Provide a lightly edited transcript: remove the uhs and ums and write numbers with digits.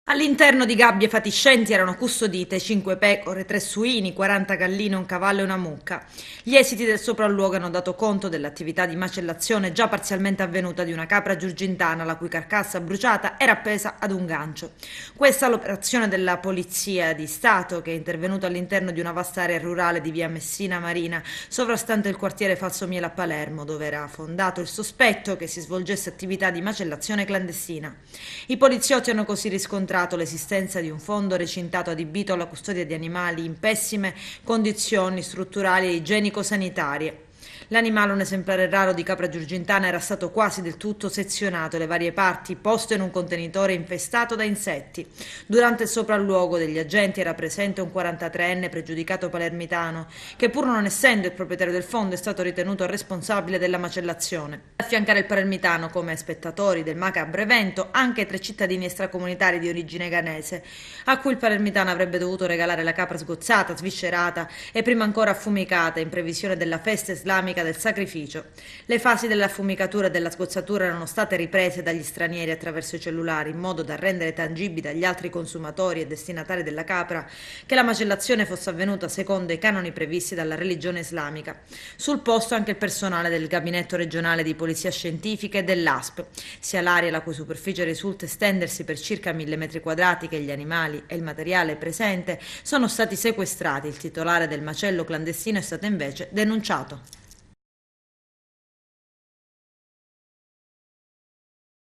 All'interno di gabbie fatiscenti erano custodite 5 pecore, 3 suini, 40 galline, un cavallo e una mucca. Gli esiti del sopralluogo hanno dato conto dell'attività di macellazione già parzialmente avvenuta di una capra giurgintana la cui carcassa bruciata era appesa ad un gancio. Questa è l'operazione della Polizia di Stato che è intervenuta all'interno di una vasta area rurale di via Messina Marina, sovrastante il quartiere Falsomiele a Palermo, dove era fondato il sospetto che si svolgesse attività di macellazione clandestina. I poliziotti hanno così riscontrato l'esistenza di un fondo recintato adibito alla custodia di animali in pessime condizioni strutturali e igienico-sanitarie. L'animale, un esemplare raro di capra giurgintana, era stato quasi del tutto sezionato e le varie parti poste in un contenitore infestato da insetti. Durante il sopralluogo degli agenti era presente un 43enne pregiudicato palermitano che, pur non essendo il proprietario del fondo, è stato ritenuto responsabile della macellazione. A affiancare il palermitano come spettatori del macabro evento anche 3 cittadini extracomunitari di origine ghanese, a cui il palermitano avrebbe dovuto regalare la capra sgozzata, sviscerata e prima ancora affumicata in previsione della festa islamica del sacrificio. Le fasi dell'affumicatura e della sgozzatura erano state riprese dagli stranieri attraverso i cellulari in modo da rendere tangibile agli altri consumatori e destinatari della capra che la macellazione fosse avvenuta secondo i canoni previsti dalla religione islamica. Sul posto anche il personale del gabinetto regionale di polizia scientifica e dell'ASP, sia l'area la cui superficie risulta estendersi per circa 1000 metri quadrati che gli animali e il materiale presente sono stati sequestrati. Il titolare del macello clandestino è stato invece denunciato.